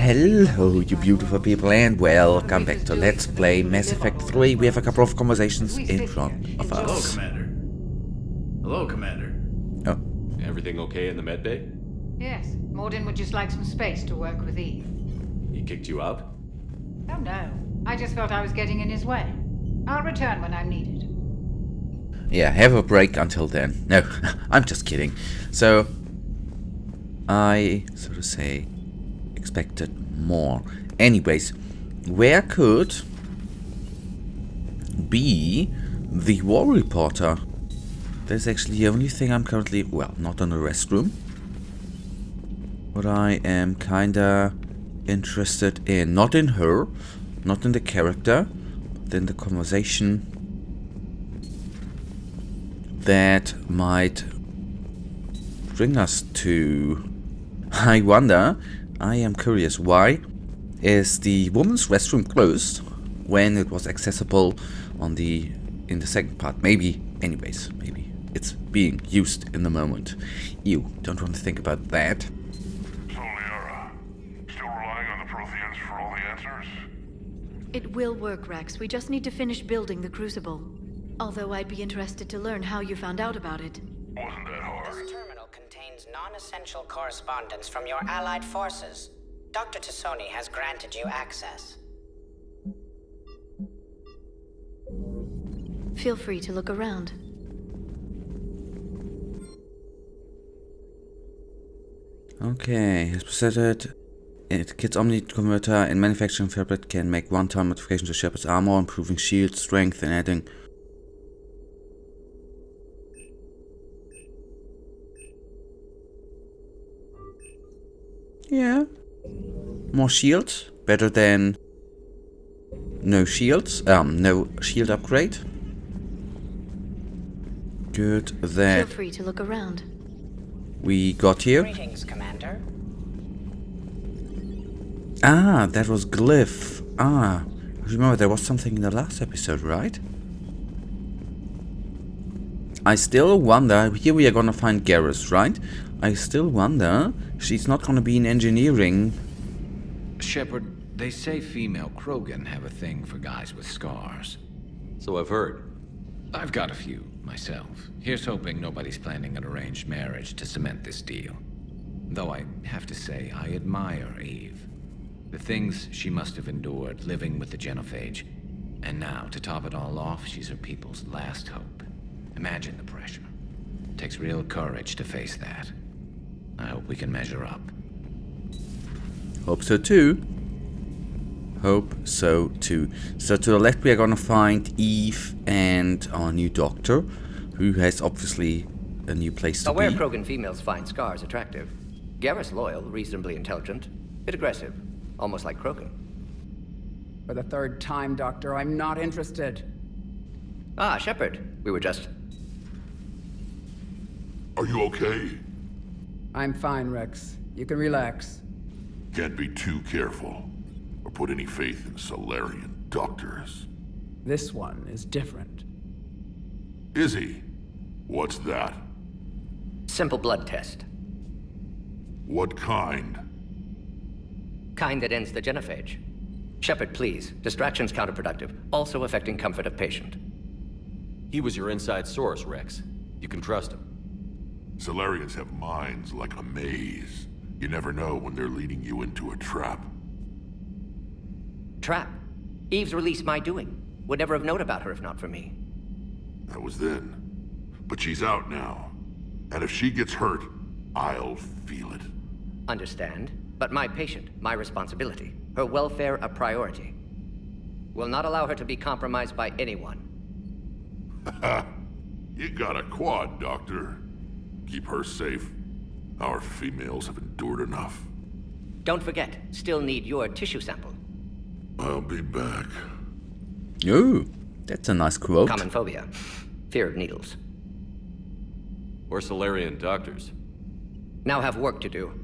Hello, you beautiful people, and welcome back to Let's Play Mass Effect 3. We have a couple of conversations in front of us. Hello, Commander. Hello, Commander. Oh. Everything okay in the med bay? Yes, Morden would just like some space to work with Eve. He kicked you out? Oh no, I just felt I was getting in his way. I'll return when I'm needed. Yeah, have a break until then. No, I'm just kidding. So, I, so to say, expected more. Anyways, where could be the war reporter? That's actually the only thing I'm currently, well, not in the restroom. But I am kinda interested in, not in her, not in the character, but in the conversation that might bring us to. I wonder, I am curious, why is the woman's restroom closed when it was accessible in the second part? Maybe, anyways, maybe it's being used in the moment. Ew, don't want to think about that. So, Liara, still relying on the Protheans for all the answers? It will work, Rex. We just need to finish building the Crucible. Although I'd be interested to learn how you found out about it. Wasn't that hard? This terminal contains non-essential correspondence from your allied forces. Dr. Tassoni has granted you access. Feel free to look around. Okay, has presented. Kit's Omni converter in manufacturing fabric can make one-time modifications to Shepard's armor, improving shield strength and adding. Yeah. More shields. Better than no shields. No shield upgrade. Good that Feel free to look around. we got here. Greetings, Commander. Ah, that was Glyph. Ah, remember there was something in the last episode, right? I still wonder, here we are gonna find Garrus, right? I still wonder, she's not gonna be in engineering. Shepard, they say female krogan have a thing for guys with scars. So I've heard. I've got a few, myself. Here's hoping nobody's planning an arranged marriage to cement this deal. Though I have to say, I admire Eve. The things she must have endured living with the genophage. And now, to top it all off, she's her people's last hope. Imagine the pressure. It takes real courage to face that. I hope we can measure up. Hope so too. Hope so too. So to the left we are gonna find Eve and our new doctor, who has obviously a new place to Aware be. Krogan females find scars attractive. Garrus loyal, reasonably intelligent, bit aggressive, almost like Krogan. For the third time, Doctor, I'm not interested. Ah, Shepard, we were just... Are you okay? I'm fine, Rex. You can relax. Can't be too careful, or put any faith in Salarian doctors. This one is different. Is he? What's that? Simple blood test. What kind? Kind that ends the genophage. Shepard, please. Distraction's counterproductive, also affecting comfort of patient. He was your inside source, Rex. You can trust him. Salarians have minds like a maze. You never know when they're leading you into a trap. Trap. Eve's release my doing. Would never have known about her if not for me. That was then. But she's out now. And if she gets hurt, I'll feel it. Understand, but my patient, my responsibility. Her welfare a priority. Will not allow her to be compromised by anyone. You got a quad, Doctor. Keep her safe. Our females have endured enough. Don't forget, still need your tissue sample. I'll be back. Ooh, that's a nice quote. Common phobia. Fear of needles. Or Salarian doctors. Now have work to do.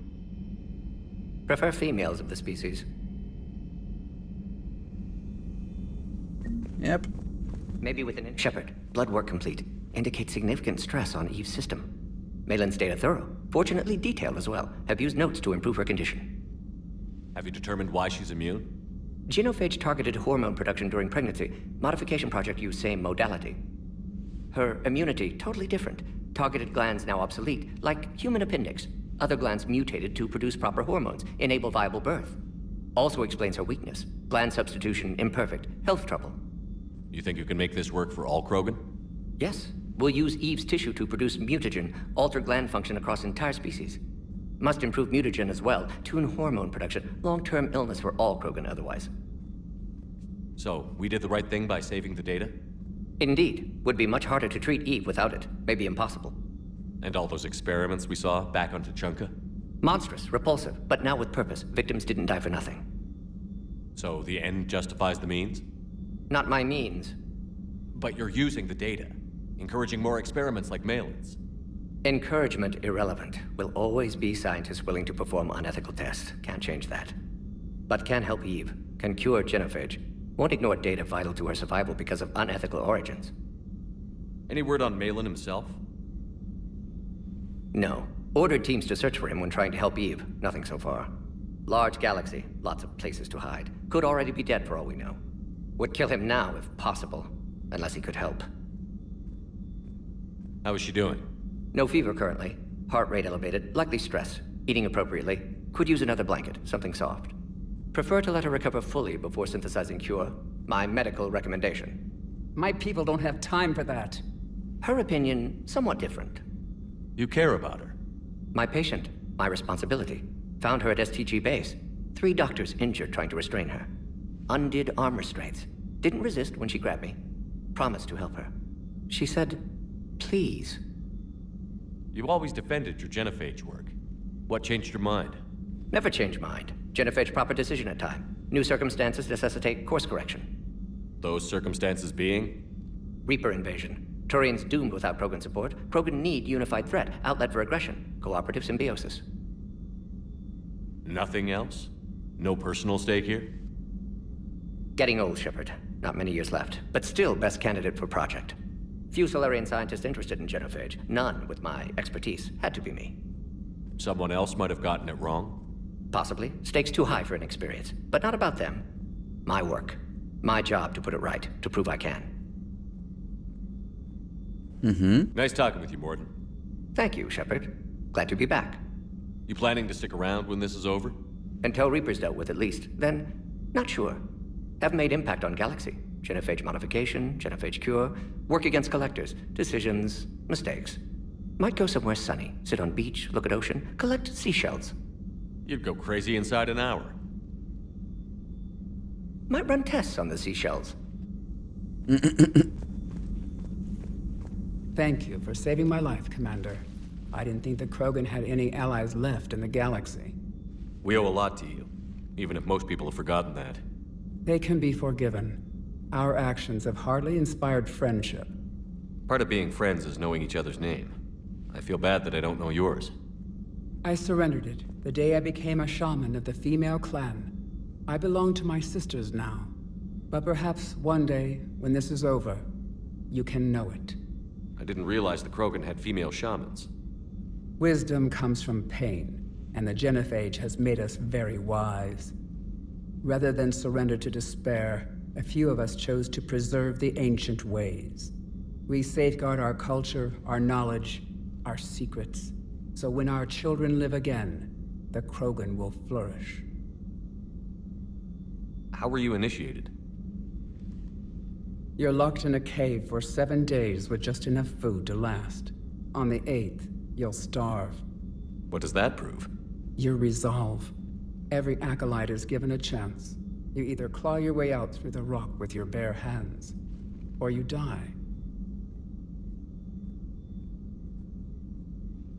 Prefer females of the species. Yep. Maybe with an Shepard. Blood work complete. Indicates significant stress on Eve's system. Malin's data thorough. Fortunately detailed as well. Have used notes to improve her condition. Have you determined why she's immune? Genophage targeted hormone production during pregnancy. Modification project used same modality. Her immunity, totally different. Targeted glands now obsolete, like human appendix. Other glands mutated to produce proper hormones, enable viable birth. Also explains her weakness. Gland substitution imperfect. Health trouble. You think you can make this work for all Krogan? Yes. We'll use Eve's tissue to produce mutagen, alter gland function across entire species. Must improve mutagen as well, tune hormone production, long-term illness for all Krogan otherwise. So, we did the right thing by saving the data? Indeed. Would be much harder to treat Eve without it. Maybe impossible. And all those experiments we saw back on Tuchanka? Monstrous, repulsive, but now with purpose. Victims didn't die for nothing. So the end justifies the means? Not my means. But you're using the data, encouraging more experiments like Malin's. Encouragement irrelevant. Will always be scientists willing to perform unethical tests. Can't change that. But can help Eve. Can cure genophage. Won't ignore data vital to her survival because of unethical origins. Any word on Malin himself? No. Ordered teams to search for him when trying to help Eve. Nothing so far. Large galaxy. Lots of places to hide. Could already be dead for all we know. Would kill him now if possible. Unless he could help. How is she doing? No fever currently. Heart rate elevated. Likely stress. Eating appropriately. Could use another blanket. Something soft. Prefer to let her recover fully before synthesizing cure. My medical recommendation. My people don't have time for that. Her opinion, somewhat different. You care about her? My patient. My responsibility. Found her at STG base. 3 doctors injured trying to restrain her. Undid arm restraints. Didn't resist when she grabbed me. Promised to help her. She said, please. You've always defended your genophage work. What changed your mind? Never change mind. Genophage proper decision at time. New circumstances necessitate course correction. Those circumstances being? Reaper invasion. Turians doomed without Krogan support. Krogan need unified threat. Outlet for aggression. Cooperative symbiosis. Nothing else? No personal stake here? Getting old, Shepard. Not many years left. But still best candidate for project. Few Salarian scientists interested in genophage. None with my expertise. Had to be me. Someone else might have gotten it wrong? Possibly. Stakes too high for inexperience. But not about them. My work. My job to put it right. To prove I can. Nice talking with you, Morden. Thank you, Shepard. Glad to be back. You planning to stick around when this is over? Until Reaper's dealt with, at least. Then, not sure. Have made impact on Galaxy. Genophage modification, genophage cure, work against collectors, decisions, mistakes. Might go somewhere sunny, sit on beach, look at ocean, collect seashells. You'd go crazy inside an hour. Might run tests on the seashells. Thank you for saving my life, Commander. I didn't think the Krogan had any allies left in the galaxy. We owe a lot to you, even if most people have forgotten that. They can be forgiven. Our actions have hardly inspired friendship. Part of being friends is knowing each other's name. I feel bad that I don't know yours. I surrendered it the day I became a shaman of the female clan. I belong to my sisters now. But perhaps one day, when this is over, you can know it. I didn't realize the Krogan had female shamans. Wisdom comes from pain, and the genophage has made us very wise. Rather than surrender to despair, a few of us chose to preserve the ancient ways. We safeguard our culture, our knowledge, our secrets. So when our children live again, the Krogan will flourish. How were you initiated? You're locked in a cave for 7 days with just enough food to last. On the 8th, you'll starve. What does that prove? Your resolve. Every acolyte is given a chance. You either claw your way out through the rock with your bare hands, or you die.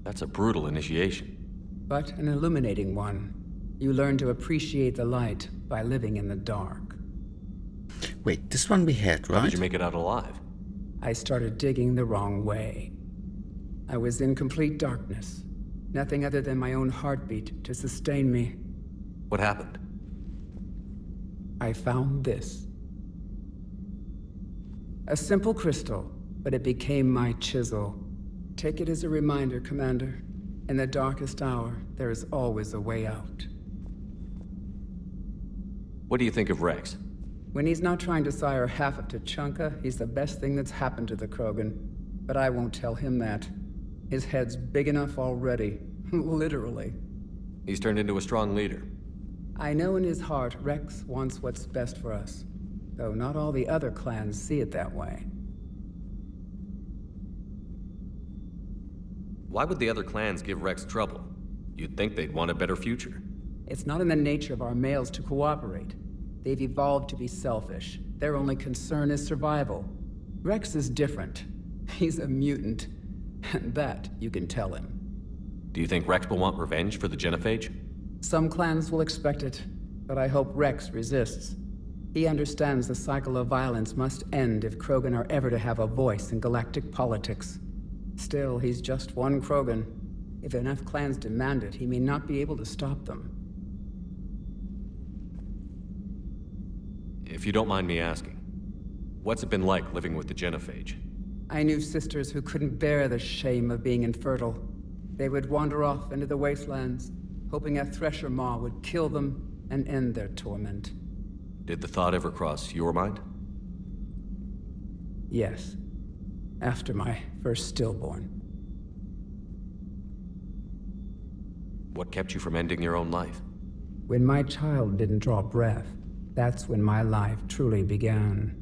That's a brutal initiation. But an illuminating one. You learn to appreciate the light by living in the dark. Wait, this one we had, How right? did you make it out alive? I started digging the wrong way. I was in complete darkness. Nothing other than my own heartbeat to sustain me. What happened? I found this. A simple crystal, but it became my chisel. Take it as a reminder, Commander. In the darkest hour, there is always a way out. What do you think of Rex? When he's not trying to sire half of Tuchanka, he's the best thing that's happened to the Krogan. But I won't tell him that. His head's big enough already. Literally. He's turned into a strong leader. I know in his heart Rex wants what's best for us. Though not all the other clans see it that way. Why would the other clans give Rex trouble? You'd think they'd want a better future. It's not in the nature of our males to cooperate. They've evolved to be selfish. Their only concern is survival. Rex is different. He's a mutant. And that you can tell him. Do you think Rex will want revenge for the genophage? Some clans will expect it, but I hope Rex resists. He understands the cycle of violence must end if Krogan are ever to have a voice in galactic politics. Still, he's just one Krogan. If enough clans demand it, he may not be able to stop them. If you don't mind me asking, what's it been like living with the genophage? I knew sisters who couldn't bear the shame of being infertile. They would wander off into the wastelands, hoping a thresher maw would kill them and end their torment. Did the thought ever cross your mind? Yes. After my first stillborn. What kept you from ending your own life? When my child didn't draw breath, that's when my life truly began.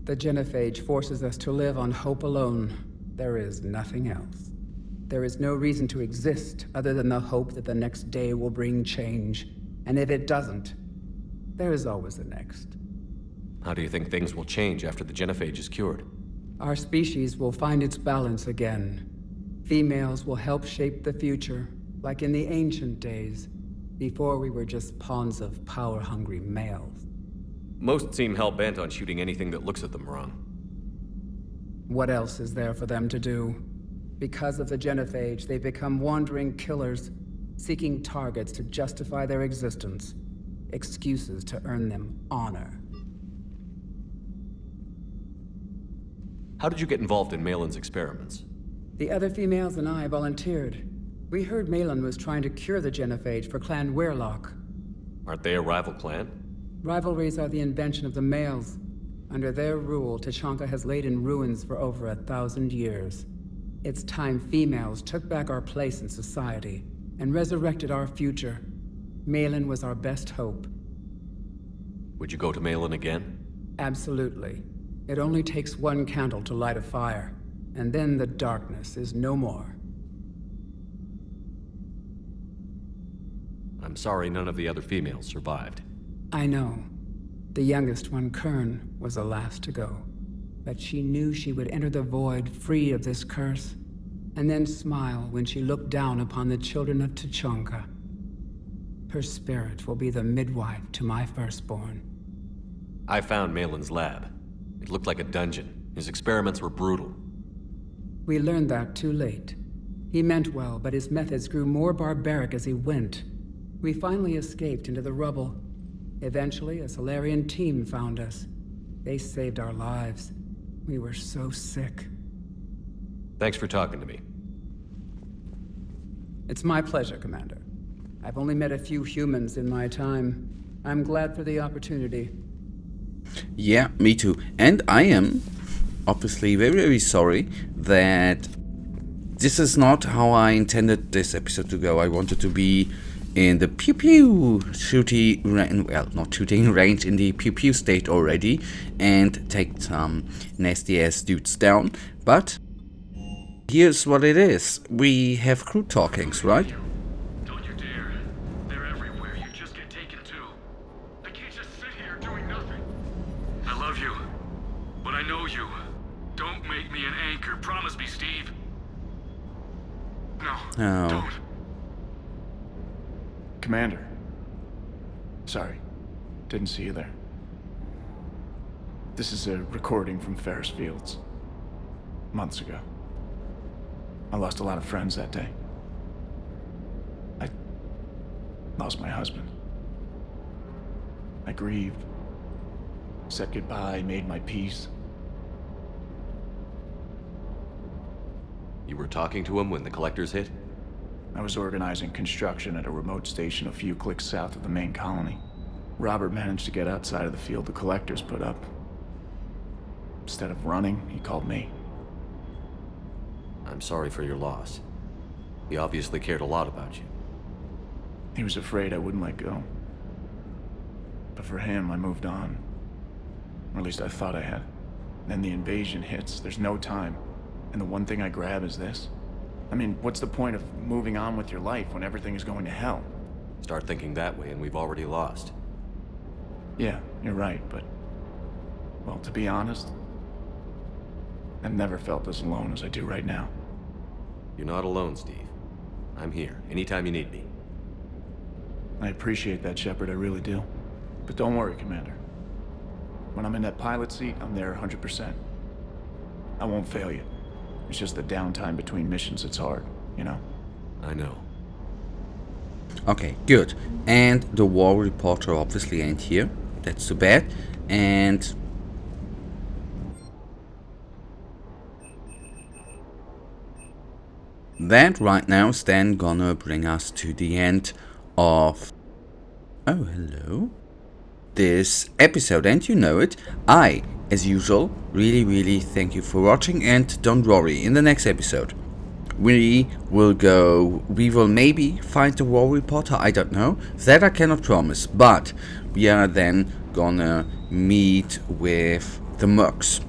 The genophage forces us to live on hope alone. There is nothing else. There is no reason to exist other than the hope that the next day will bring change. And if it doesn't, there is always the next. How do you think things will change after the genophage is cured? Our species will find its balance again. Females will help shape the future, like in the ancient days, before we were just pawns of power-hungry males. Most seem hell-bent on shooting anything that looks at them wrong. What else is there for them to do? Because of the genophage, they become wandering killers, seeking targets to justify their existence, excuses to earn them honor. How did you get involved in Malin's experiments? The other females and I volunteered. We heard Malin was trying to cure the genophage for Clan Warlike. Aren't they a rival clan? Rivalries are the invention of the males. Under their rule, Tuchanka has laid in ruins for over 1,000 years. It's time females took back our place in society and resurrected our future. Malin was our best hope. Would you go to Malin again? Absolutely. It only takes one candle to light a fire, and then the darkness is no more. I'm sorry none of the other females survived. I know. The youngest one, Kern, was the last to go. But she knew she would enter the void free of this curse, and then smile when she looked down upon the children of Tuchanka. Her spirit will be the midwife to my firstborn. I found Malin's lab. It looked like a dungeon. His experiments were brutal. We learned that too late. He meant well, but his methods grew more barbaric as he went. We finally escaped into the rubble. Eventually, a Salarian team found us. They saved our lives. We were so sick. Thanks for talking to me. It's my pleasure, Commander. I've only met a few humans in my time. I'm glad for the opportunity. Yeah, me too. And I am obviously very, very sorry that this is not how I intended this episode to go. I wanted to be in the pew-pew shooting range, well, not shooting range, in the pew-pew state already, and take some nasty-ass dudes down. But here's what it is. We have crew talkings, right? Don't you dare. They're everywhere. You just get taken too. I can't just sit here doing nothing. I love you, but I know you. Don't make me an anchor. Promise me, Steve. No, don't. Commander. Sorry. Didn't see you there. This is a recording from Ferris Fields. Months ago. I lost a lot of friends that day. I lost my husband. I grieved. Said goodbye, made my peace. You were talking to him when the collectors hit? I was organizing construction at a remote station a few clicks south of the main colony. Robert managed to get outside of the field the collectors put up. Instead of running, he called me. I'm sorry for your loss. He obviously cared a lot about you. He was afraid I wouldn't let go. But for him, I moved on. Or at least I thought I had. Then the invasion hits, there's no time. And the one thing I grab is this. I mean, what's the point of moving on with your life when everything is going to hell? Start thinking that way and we've already lost. Yeah, you're right, but... well, to be honest, I've never felt as alone as I do right now. You're not alone, Steve. I'm here, anytime you need me. I appreciate that, Shepard, I really do. But don't worry, Commander. When I'm in that pilot seat, I'm there 100%. I won't fail you. It's just the downtime between missions that's hard, you know? I know. Okay, good. And the war reporter obviously ain't here. That's too bad. And... that right now is then gonna bring us to the end of... oh, hello. This episode, and you know it. I, as usual, really thank you for watching, and don't worry, in the next episode we will maybe find the war reporter, I don't know, that I cannot promise, but we are then gonna meet with the Mercs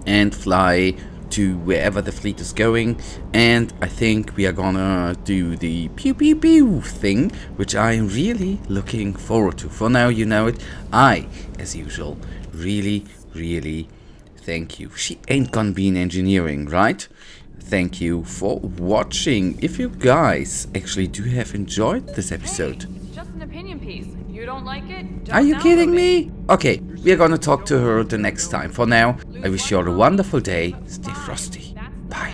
and fly to wherever the fleet is going, and I think we are gonna do the pew pew pew thing, which I am really looking forward to. For now, you know it. I, as usual, really thank you. She ain't gonna be in engineering, right? Thank you for watching. If you guys actually do have enjoyed this episode. Hey, it's just an opinion piece. If you don't like it, don't Are you kidding download it. me? Okay, we are gonna talk to her the next time. For now, I wish you all a wonderful day. Stay frosty.